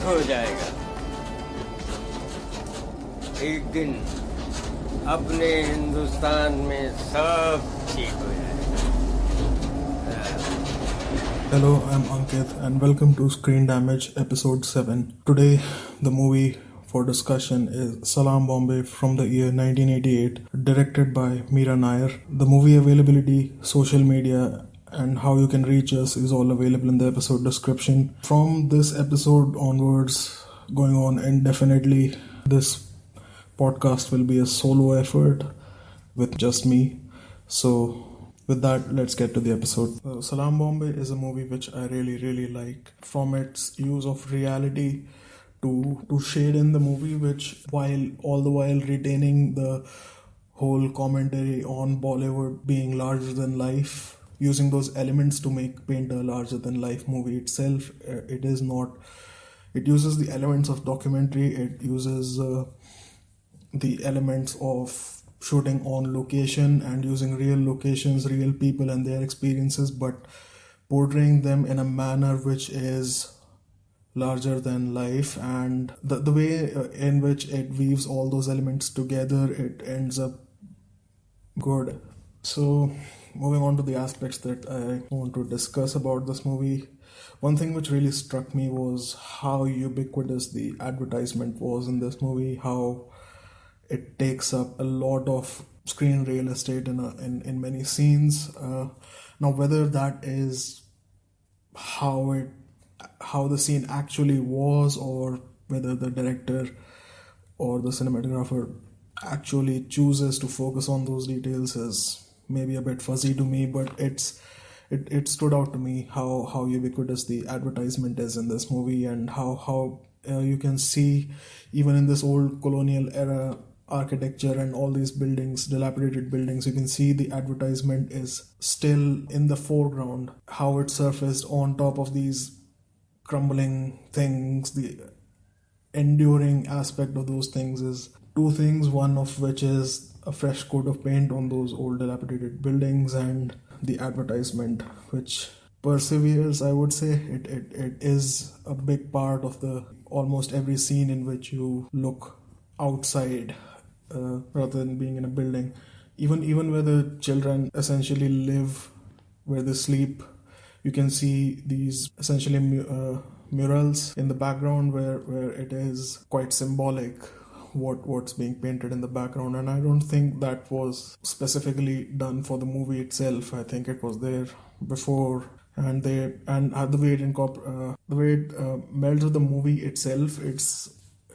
ठीक हो जाएगा। एक दिन अपने हिंदुस्तान में सब ठीक हो जाएगा। Hello, I'm Ankit and welcome to Screen Damage episode 7. Today, the movie for discussion is Salaam Bombay from the year 1988, directed by Mira Nair. The movie availability, social media, and how you can reach us is all available in the episode description. From this episode onwards, going on indefinitely, this podcast will be a solo effort with just me. So, with that, let's get to the episode. Salaam Bombay is a movie which I really like. From its use of reality to shade in the movie, which while all the while retaining the whole commentary on Bollywood being larger than life, using those elements to make paint a larger than life movie itself. It is not. It uses the elements of documentary. It uses the elements of shooting on location and using real locations, real people, and their experiences, but portraying them in a manner which is larger than life. And the way in which it weaves all those elements together, it ends up good. So, moving on to the aspects that I want to discuss about this movie. One thing which really struck me was how ubiquitous the advertisement was in this movie, how it takes up a lot of screen real estate in many scenes. Now, whether that is how the scene actually was, or whether the director or the cinematographer actually chooses to focus on those details is maybe a bit fuzzy to me, but it stood out to me how ubiquitous the advertisement is in this movie, and how you can see even in this old colonial era architecture and all these buildings, dilapidated buildings, you can see the advertisement is still in the foreground, how it surfaced on top of these crumbling things. The enduring aspect of those things is two things, one of which is a fresh coat of paint on those old dilapidated buildings, and the advertisement which perseveres. I would say it is a big part of the almost every scene in which you look outside, rather than being in a building. Even where the children essentially live, where they sleep, you can see these essentially murals in the background where it is quite symbolic what's being painted in the background. And I don't think that was specifically done for the movie itself. I think it was there before, and the way it melds with the movie itself.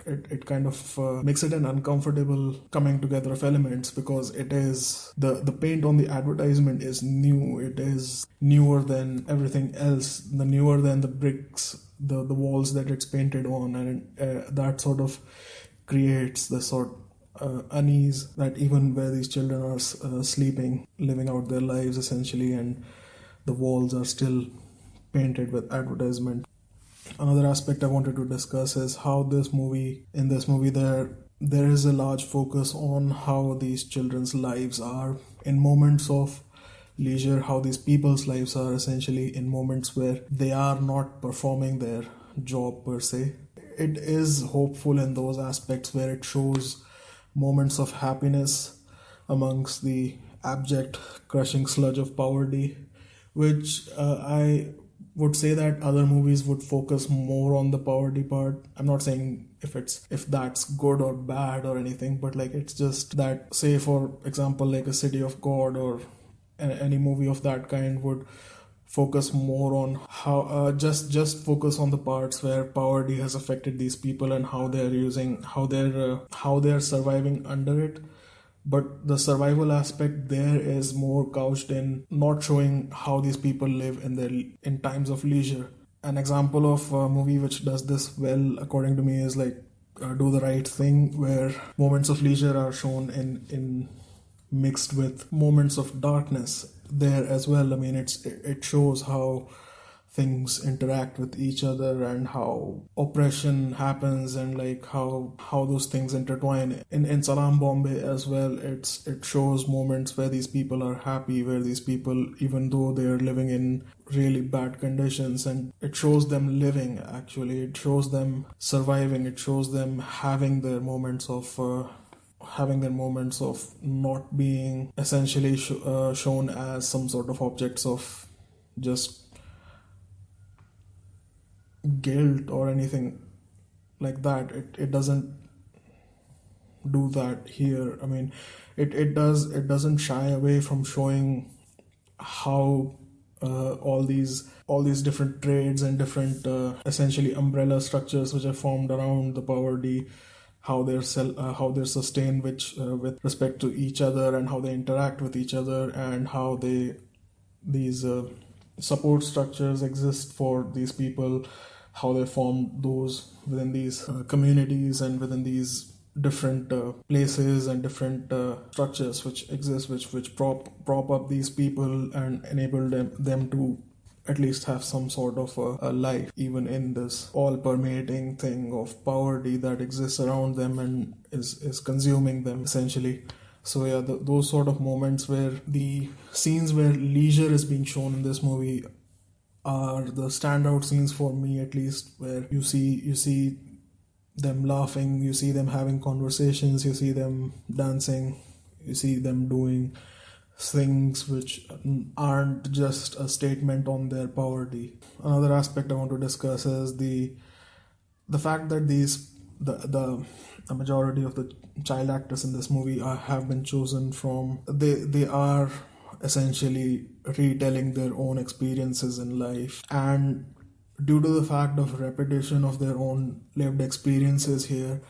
It kind of makes it an uncomfortable coming together of elements, because it is the paint on the advertisement is new. It is newer than everything else, the newer than the bricks, the walls that it's painted on, and that sort of creates the sort unease that even where these children are sleeping, living out their lives essentially, and the walls are still painted with advertisement. Another aspect I wanted to discuss is how in this movie there is a large focus on how these children's lives are in moments of leisure, how these people's lives are essentially in moments where they are not performing their job per se. It is hopeful in those aspects where it shows moments of happiness amongst the abject crushing sludge of poverty, which I would say that other movies would focus more on the poverty part. I'm not saying if that's good or bad or anything, but like it's just that, say for example, like a City of God or any movie of that kind would focus more on how just focus on the parts where poverty has affected these people and how they're surviving under it. But the survival aspect there is more couched in not showing how these people live in times of leisure. An example of a movie which does this well, according to me, is like Do the Right Thing, where moments of leisure are shown in mixed with moments of darkness there as well. I mean, it shows how things interact with each other and how oppression happens and like how those things intertwine. In Salaam Bombay as well, it shows moments where these people are happy, where these people, even though they are living in really bad conditions, and it shows them living. Actually, it shows them surviving, it shows them having their moments of not being essentially shown as some sort of objects of just guilt or anything like that. It doesn't do that here. I mean, it doesn't shy away from showing how all these different trades and different essentially umbrella structures which are formed around the poverty, how how they're sustained, which with respect to each other, and how they interact with each other, and how these support structures exist for these people, how they form those within these communities and within these different places and different structures which exist, which prop up these people and enable them to at least have some sort of a life, even in this all permeating thing of poverty that exists around them and is consuming them essentially. So yeah, those sort of moments where the scenes where leisure is being shown in this movie are the standout scenes for me, at least, where you see them laughing, you see them having conversations, you see them dancing, you see them doing things which aren't just a statement on their poverty. Another aspect I want to discuss is the fact that the majority of the child actors in this movie have been chosen from, they are essentially retelling their own experiences in life, and due to the fact of repetition of their own lived experiences here,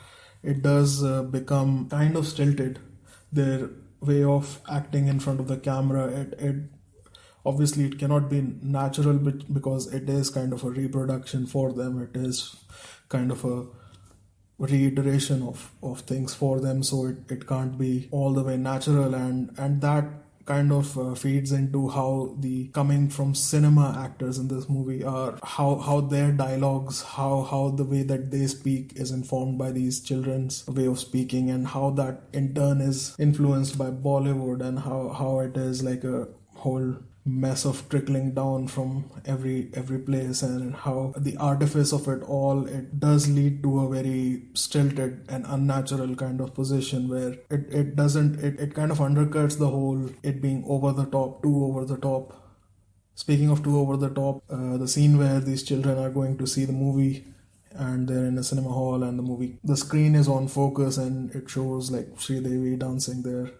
it does become kind of stilted. Their way of acting in front of the camera, it obviously it cannot be natural, because it is kind of a reproduction for them. It is kind of a reiteration of things for them, so it can't be all the way natural, and that kind of feeds into how the coming from cinema actors in this movie are, how their dialogues, how the way that they speak is informed by these children's way of speaking, and how that in turn is influenced by Bollywood, and how it is like a whole mess of trickling down from every place, and how the artifice of it all, it does lead to a very stilted and unnatural kind of position where it doesn't, it kind of undercuts the whole it being over the top, too over the top. Speaking of too over the top, the scene where these children are going to see the movie and they're in a cinema hall, and the screen is on focus, and it shows like Devi dancing there,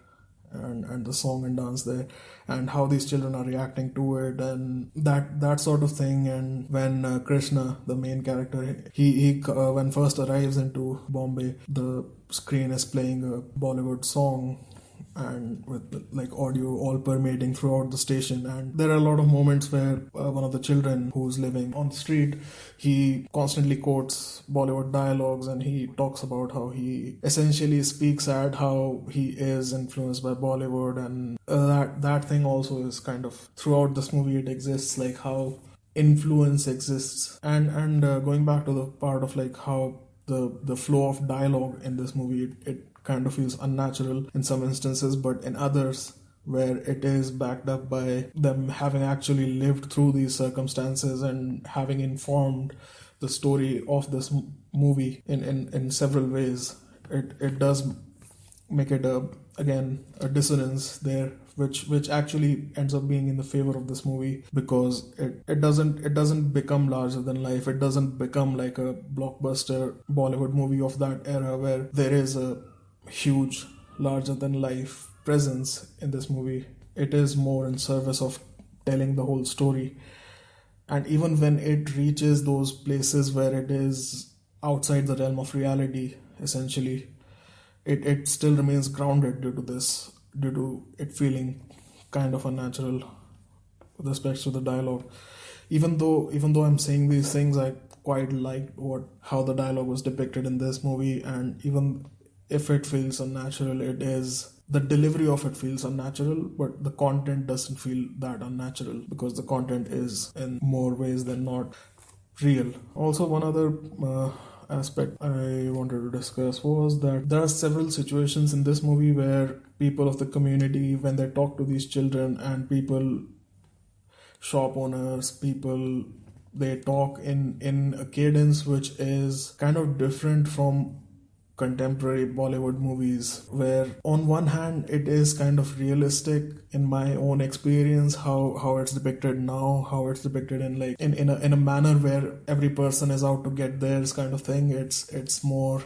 and the song and dance there, and how these children are reacting to it, and that sort of thing. And when Krishna, the main character, he when first arrives into Bombay, the screen is playing a Bollywood song, and with like audio all permeating throughout the station. And there are a lot of moments where one of the children who's living on the street, he constantly quotes Bollywood dialogues, and he talks about how he essentially speaks at how he is influenced by Bollywood, and that thing also is kind of throughout this movie. It exists, like how influence exists, and going back to the part of like how the flow of dialogue in this movie, it kind of feels unnatural in some instances, but in others where it is backed up by them having actually lived through these circumstances and having informed the story of this movie in several ways, it does make it again a dissonance there, which actually ends up being in the favor of this movie, because it doesn't become larger than life. It doesn't become like a blockbuster Bollywood movie of that era where there is a huge larger than life presence in this movie. It is more in service of telling the whole story. And even when it reaches those places where it is outside the realm of reality, essentially, it still remains grounded due to it feeling kind of unnatural with respect to the dialogue. Even though I'm saying these things, I quite liked how the dialogue was depicted in this movie, and even if it feels unnatural, it is the delivery of it feels unnatural, but the content doesn't feel that unnatural because the content is in more ways than not real. Also, one other aspect I wanted to discuss was that there are several situations in this movie where people of the community, when they talk to these children, and people, shop owners, people, they talk in a cadence which is kind of different from contemporary Bollywood movies, where on one hand it is kind of realistic in my own experience, how it's depicted now, how it's depicted in like in a manner where every person is out to get theirs kind of thing. It's more,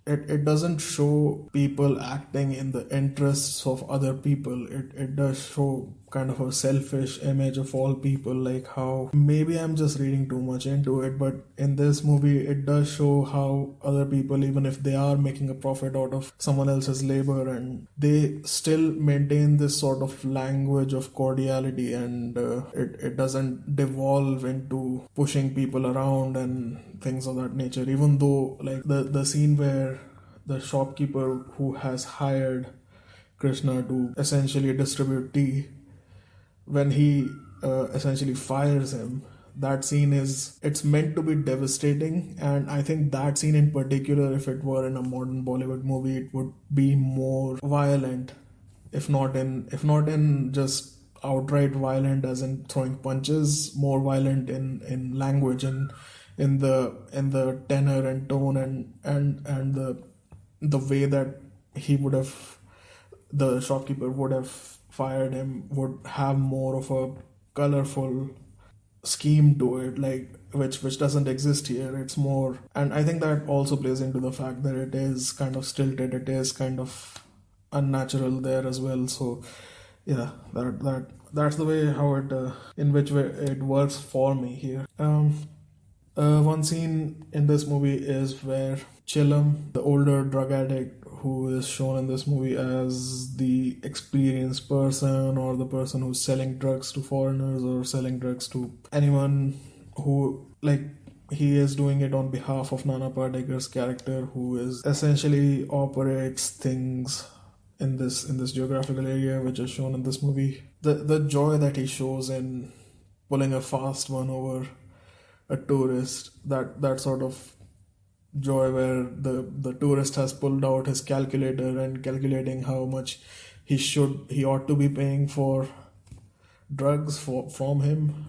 it doesn't show people acting in the interests of other people. It does show kind of a selfish image of all people, like how maybe I'm just reading too much into it, but in this movie it does show how other people, even if they are making a profit out of someone else's labor, and they still maintain this sort of language of cordiality, and it doesn't devolve into pushing people around and things of that nature. Even though like the scene where the shopkeeper who has hired Krishna to essentially distribute tea, when he essentially fires him, that scene is, it's meant to be devastating. And I think that scene in particular, if it were in a modern Bollywood movie, it would be more violent, if not in just outright violent as in throwing punches, more violent in language and in the tenor and tone, and the way that he would have, the shopkeeper would have fired him, would have more of a colorful scheme to it, like which doesn't exist here. It's more, and I think that also plays into the fact that it is kind of stilted, it is kind of unnatural there as well. So yeah, that's the way how it in which way it works for me here. One scene in this movie is where Chilam, the older drug addict who is shown in this movie as the experienced person, or the person who's selling drugs to foreigners or selling drugs to anyone who, like, he is doing it on behalf of Nana Patekar's character, who is essentially operates things in this geographical area which is shown in this movie. The joy that he shows in pulling a fast one over a tourist, that sort of joy where the tourist has pulled out his calculator and calculating how much he ought to be paying for drugs from him,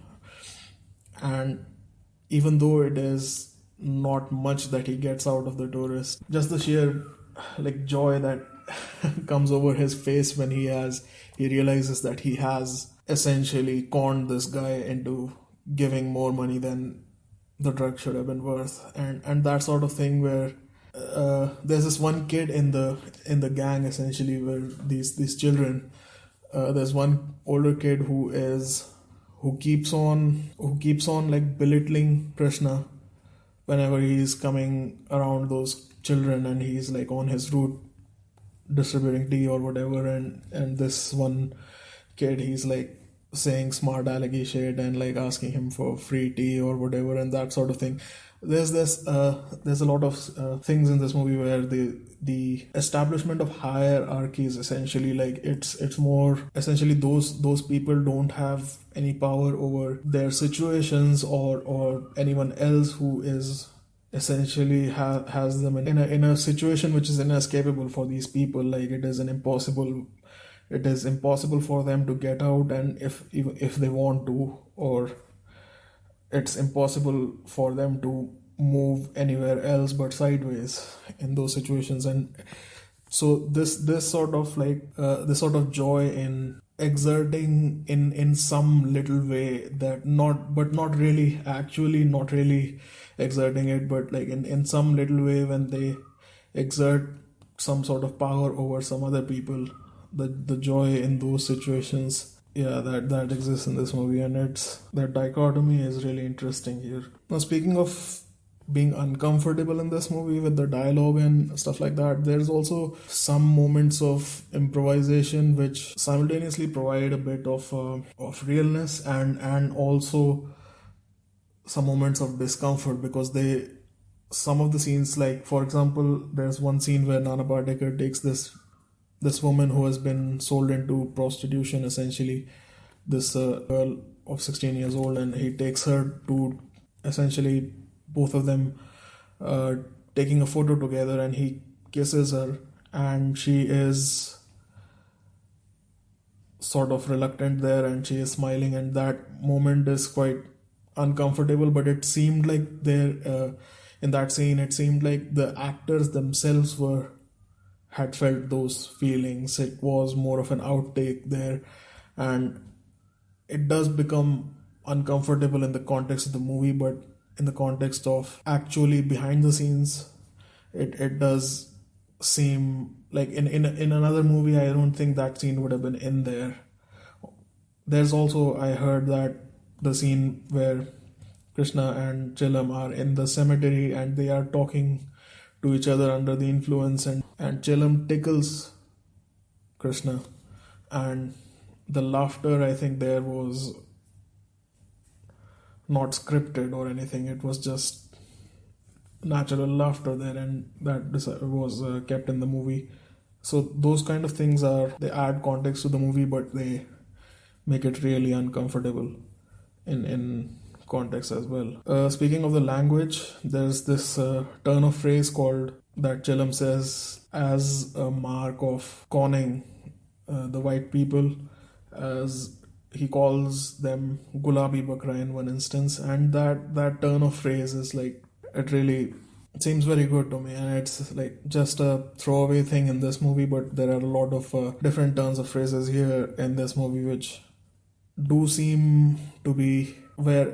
and even though it is not much that he gets out of the tourist, just the sheer like joy that comes over his face when he realizes that he has essentially conned this guy into giving more money than the drug should have been worth, and that sort of thing, where there's this one kid in the gang, essentially, where these children, there's one older kid who keeps on like belittling Krishna whenever he's coming around those children, and he's like on his route distributing tea or whatever, and this one kid, he's like saying smart alecky shit and like asking him for free tea or whatever, and that sort of thing. There's a lot of things in this movie where the establishment of hierarchies, essentially, like it's more essentially those people don't have any power over their situations or anyone else who is essentially has them in a situation which is inescapable for these people. Like it is impossible for them to get out, and if they want to, or it's impossible for them to move anywhere else but sideways in those situations. And so this sort of this sort of joy in exerting in some little way, that not really exerting it, but like in some little way, when they exert some sort of power over some other people, the joy in those situations, yeah, that exists in this movie, and it's that dichotomy is really interesting here. Now, speaking of being uncomfortable in this movie with the dialogue and stuff like that, there's also some moments of improvisation which simultaneously provide a bit of realness, and also some moments of discomfort, because some of the scenes, like for example, there's one scene where Nana Patekar takes this this woman who has been sold into prostitution, essentially, this girl of 16 years old, and he takes her to, essentially, both of them uh, taking a photo together, and he kisses her, and she is sort of reluctant there, and she is smiling, and that moment is quite uncomfortable. But it seemed like there, in that scene, it seemed like the actors themselves were had felt those feelings. It was more of an outtake there, and it does become uncomfortable in the context of the movie, but in the context of actually behind the scenes, it does seem like in another movie, I don't think that scene would have been in there. There's also, I heard that the scene where Krishna and Chilam are in the cemetery and they are talking to each other under the influence, and Chilam tickles Krishna, and the laughter, I think, there was not scripted or anything. It was just natural laughter there, and that was kept in the movie. So those kind of things are, they add context to the movie, but they make it really uncomfortable in context as well. Speaking of the language, there's this turn of phrase called that Chelam says as a mark of conning the white people, as he calls them Gulabi Bakra in one instance, and that turn of phrase is like, it really seems very good to me, and it's like just a throwaway thing in this movie, but there are a lot of different turns of phrases here in this movie which do seem to be where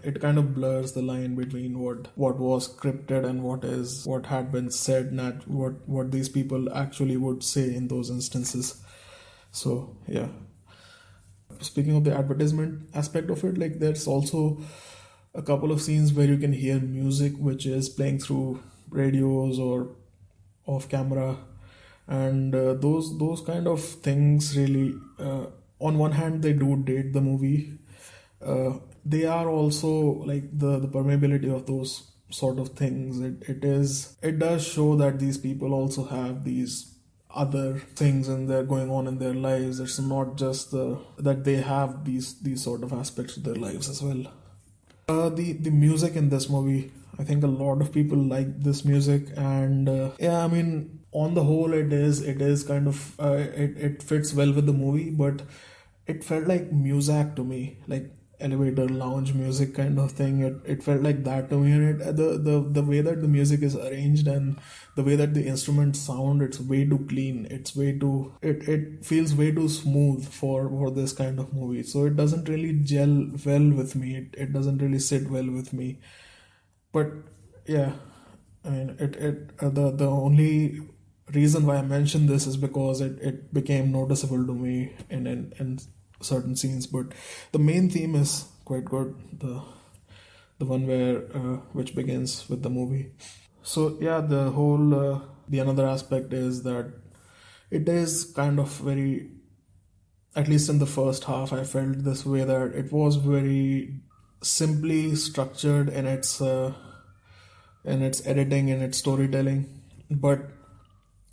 it kind of blurs the line between what was scripted and what had been said, not what these people actually would say in those instances. So yeah, speaking of the advertisement aspect of it, like there's also a couple of scenes where you can hear music which is playing through radios or off camera, and those kind of things really, on one hand, they do date the movie. They are also like the permeability of those sort of things. It does show that these people also have these other things and they're going on in their lives. It's not just that they have these sort of aspects of their lives as well. The music in this movie, I think a lot of people like this music, and yeah, I mean, on the whole, it is kind of it fits well with the movie, but it felt like music to me, like elevator lounge music kind of thing. It felt like that to me, and the way that the music is arranged and the way that the instruments sound, it's way too clean. It's way too it feels way too smooth for this kind of movie. So it doesn't really gel well with me. It doesn't really sit well with me. But yeah, I mean, the only reason why I mentioned this is because it became noticeable to me in certain scenes. But the main theme is quite good. The one where which begins with the movie. So yeah, the whole the another aspect is that it is kind of very, at least in the first half, I felt this way, that it was very simply structured in its editing, in its storytelling, but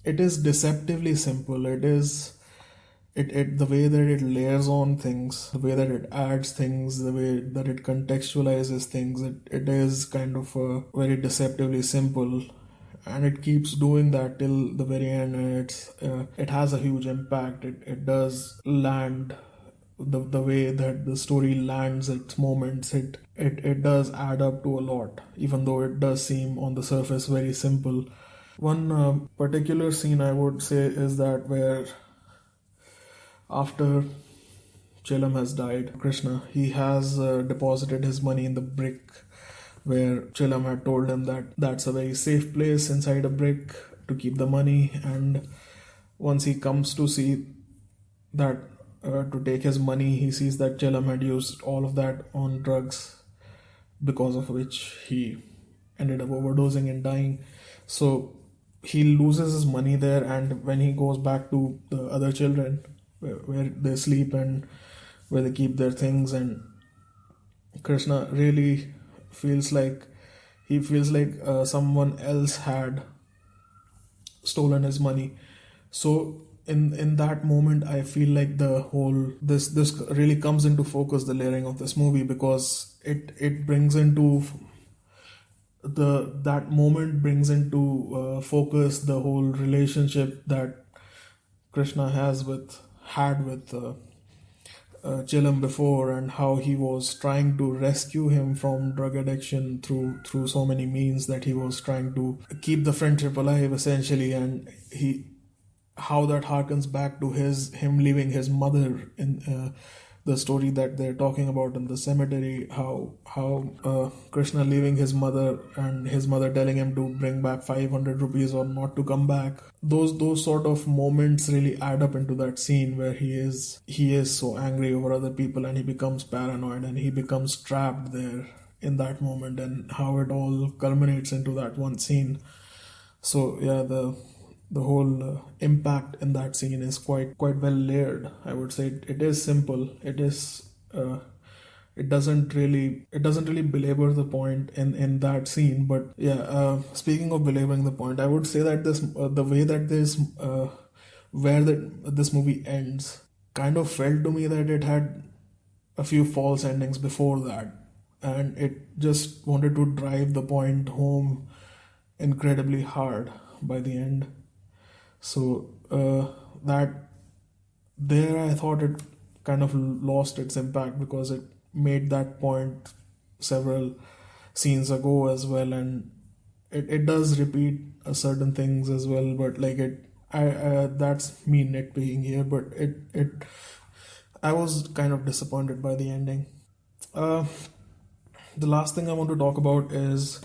it is deceptively simple. It the way that it layers on things, the way that it adds things, the way that it contextualizes things, it is kind of very deceptively simple, and it keeps doing that till the very end, and it has a huge impact. It does land, the way that the story lands its moments, it does add up to a lot, even though it does seem on the surface very simple. One particular scene I would say is that where after Chelam has died, Krishna, he has deposited his money in the brick where Chelam had told him that that's a very safe place inside a brick to keep the money. And once he comes to see that, to take his money, he sees that Chelam had used all of that on drugs, because of which he ended up overdosing and dying. So he loses his money there, and when he goes back to the other children where they sleep and where they keep their things, and Krishna really feels like someone else had stolen his money, So in that moment, I feel like the whole this really comes into focus, the layering of this movie, because it brings into the that moment brings into focus the whole relationship that Krishna had with Chilam before, and how he was trying to rescue him from drug addiction through so many means, that he was trying to keep the friendship alive essentially. And he how that harkens back to him leaving his mother in the story that they're talking about in the cemetery, how Krishna leaving his mother and his mother telling him to bring back 500 rupees or not to come back. Those sort of moments really add up into that scene where he is so angry over other people, and he becomes paranoid, and he becomes trapped there in that moment, and how it all culminates into that one scene. So yeah, the whole impact in that scene is quite well layered. I would say it is simple. It doesn't really belabor the point in that scene. But yeah, speaking of belaboring the point, I would say that this the way that this where that this movie ends kind of felt to me that it had a few false endings before that, and it just wanted to drive the point home incredibly hard by the end. So that there, I thought it kind of lost its impact, because it made that point several scenes ago as well, and it does repeat certain things as well. But like that's me nitpicking here, but it I was kind of disappointed by the ending. Uh, the last thing I want to talk about is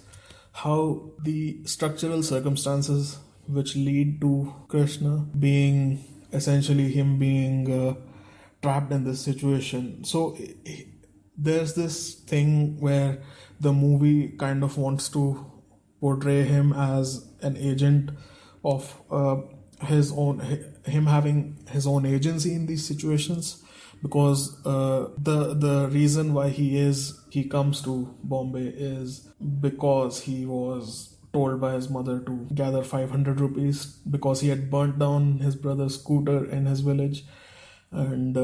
how the structural circumstances which lead to Krishna being essentially him being trapped in this situation. So there's this thing where the movie kind of wants to portray him as an agent of his own, him having his own agency in these situations, because the reason why he comes to Bombay is because he was told by his mother to gather 500 rupees, because he had burnt down his brother's scooter in his village. And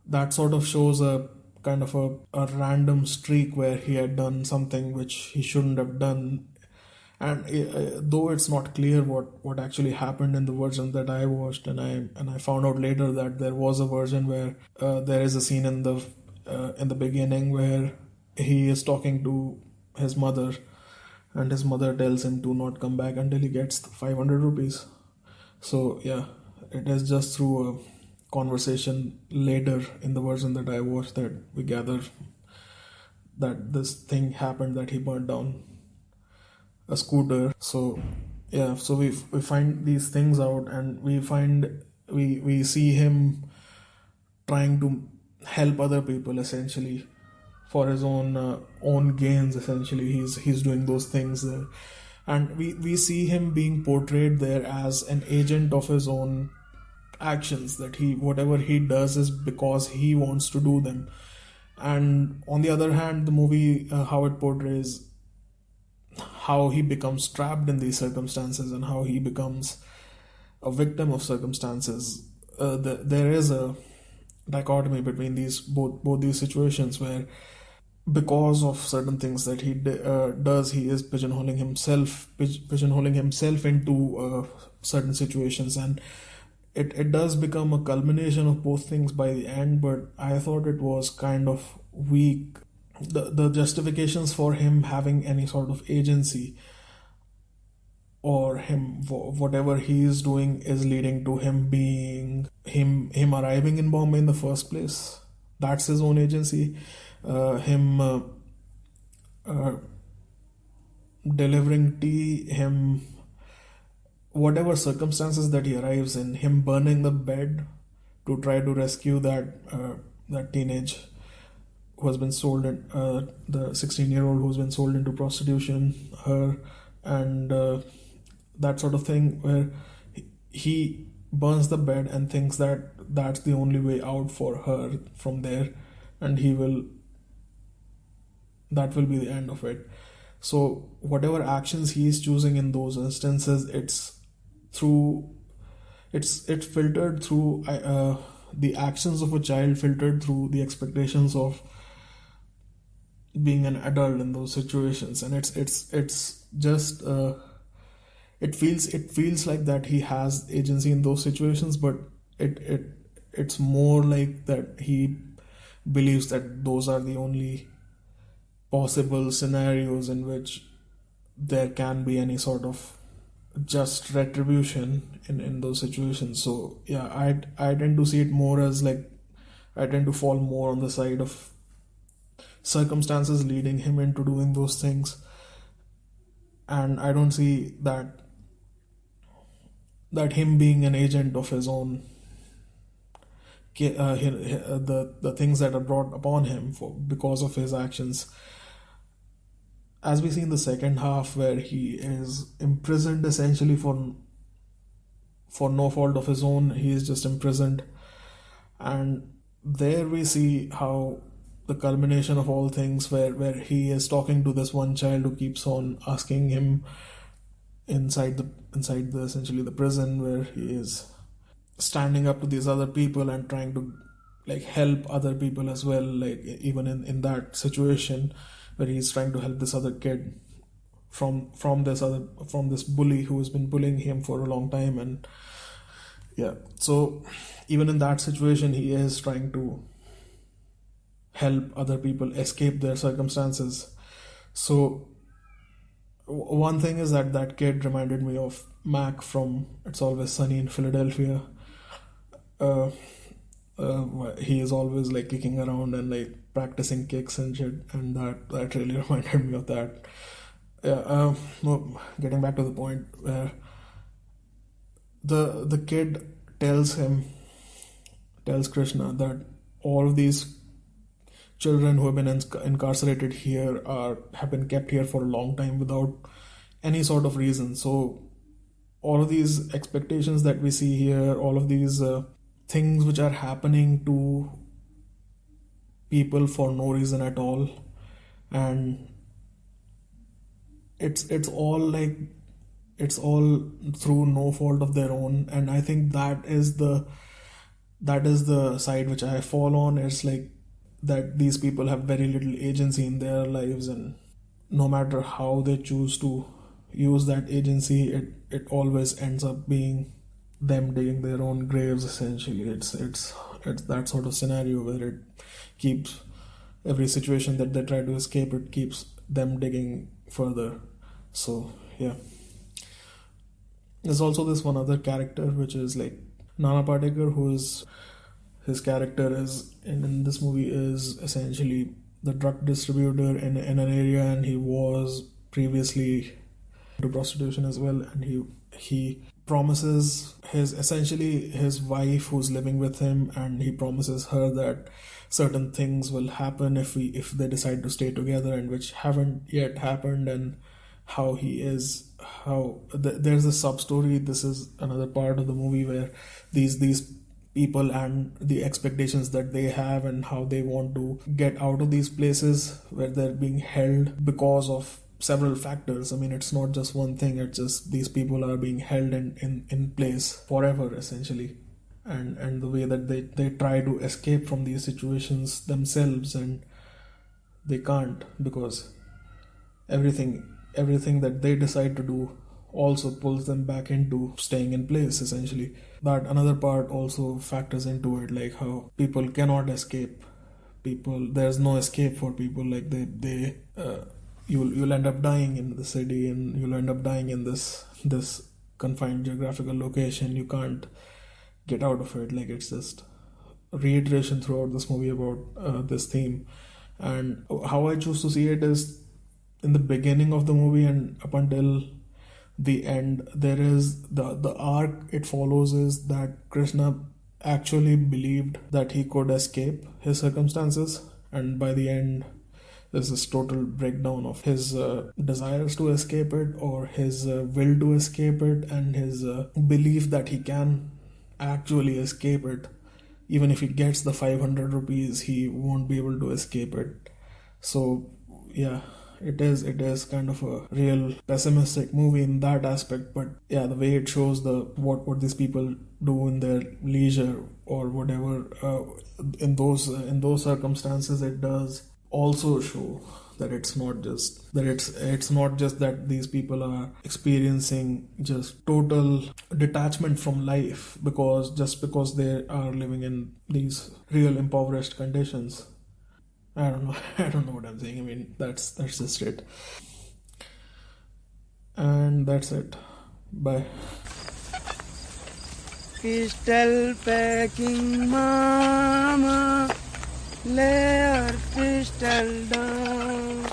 that sort of shows a kind of a random streak where he had done something which he shouldn't have done. And though it's not clear what actually happened in the version that I watched, and I found out later that there was a version where there is a scene in the beginning where he is talking to his mother, and his mother tells him to not come back until he gets 500 rupees. So yeah, it is just through a conversation later in the version that I watched that we gather that this thing happened, that he burned down a scooter. So yeah, so we find these things out, and we see him trying to help other people essentially for his own gains. Essentially, he's doing those things there, and we see him being portrayed there as an agent of his own actions, that he whatever he does is because he wants to do them. And on the other hand, the movie how it portrays how he becomes trapped in these circumstances, and how he becomes a victim of circumstances. There is a dichotomy between these both these situations, where because of certain things that he does, he is pigeonholing himself into certain situations, and it does become a culmination of both things by the end. But I thought it was kind of weak. The justifications for him having any sort of agency, or him whatever he is doing, is leading to him being him arriving in Bombay in the first place. That's his own agency. Him delivering tea, him whatever circumstances that he arrives in, him burning the bed to try to rescue that teenage who has been sold in, the 16-year-old who's been sold into prostitution, her, and that sort of thing, where he burns the bed and thinks that that's the only way out for her from there, and that will be the end of it. So whatever actions he is choosing in those instances, it's through It's filtered through the actions of a child, filtered through the expectations of being an adult in those situations. And it's just it feels like that he has agency in those situations, but it it's more like that he believes that those are the only possible scenarios in which there can be any sort of just retribution in those situations. So yeah, I tend to see it more as like, I tend to fall more on the side of circumstances leading him into doing those things, and I don't see that him being an agent of his own, the things that are brought upon him for because of his actions. As we see in the second half, where he is imprisoned essentially for no fault of his own, he is just imprisoned, and there we see how the culmination of all things, where he is talking to this one child who keeps on asking him inside the essentially the prison, where he is standing up to these other people and trying to like help other people as well, like even in that situation where he's trying to help this other kid from this bully who has been bullying him for a long time. And yeah, so even in that situation he is trying to help other people escape their circumstances. So one thing is that kid reminded me of Mac from It's Always Sunny in Philadelphia. uh, he is always like kicking around and like practicing kicks and shit, and that really reminded me of that. Yeah. No, getting back to the point where the kid tells Krishna that all of these children who have been incarcerated here have been kept here for a long time without any sort of reason. So all of these expectations that we see here, all of these things which are happening to people for no reason at all, and it's all like, it's all through no fault of their own. And I think that is the side which I fall on. It's like that these people have very little agency in their lives, and no matter how they choose to use that agency, it always ends up being them digging their own graves essentially. It's that sort of scenario where it keeps every situation that they try to escape, it keeps them digging further. So yeah, there's also this one other character which is like Nana Patekar, who is, his character is in this movie is essentially the drug distributor in an area, and he was previously to prostitution as well. And he promises his wife who's living with him, and he promises her that certain things will happen if they decide to stay together, and which haven't yet happened. And there's a sub story. This is another part of the movie where these people and the expectations that they have, and how they want to get out of these places where they're being held because of several factors. I mean, it's not just one thing, it's just these people are being held in place forever essentially. And the way that they try to escape from these situations themselves, and they can't, because everything that they decide to do also pulls them back into staying in place essentially. That another part also factors into it, like how people cannot escape. There's no escape for people. Like you'll end up dying in the city, and you'll end up dying in this confined geographical location. You can't get out of it. Like, it's just a reiteration throughout this movie about this theme. And how I choose to see it is, in the beginning of the movie and up until the end, there is the arc it follows is that Krishna actually believed that he could escape his circumstances, and by the end there's this total breakdown of his desires to escape it, or his will to escape it, and his belief that he can actually escape it. Even if he gets the 500 rupees, he won't be able to escape it. So yeah, it is kind of a real pessimistic movie in that aspect. But yeah, the way it shows the what these people do in their leisure or whatever, in those circumstances, it does also show that it's not just that these people are experiencing just total detachment from life because they are living in these real impoverished conditions. I don't know. I don't know what I'm saying. I mean, that's just it. And that's it. Bye. Pistol packing mama, lay her pistol down.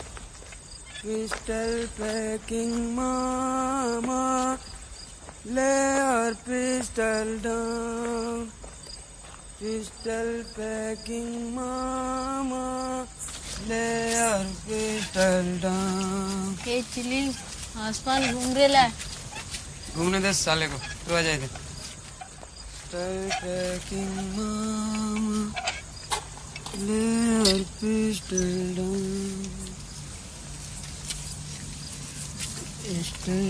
Pistol packing mama, lay her pistol down. Pistol packing mama, lay her pistol down. Hey chilli आसमान घूम रेला है. घूमने दे साले को, तू आ जाए थे. Pistol packing mama, lay her pistol down. Pistol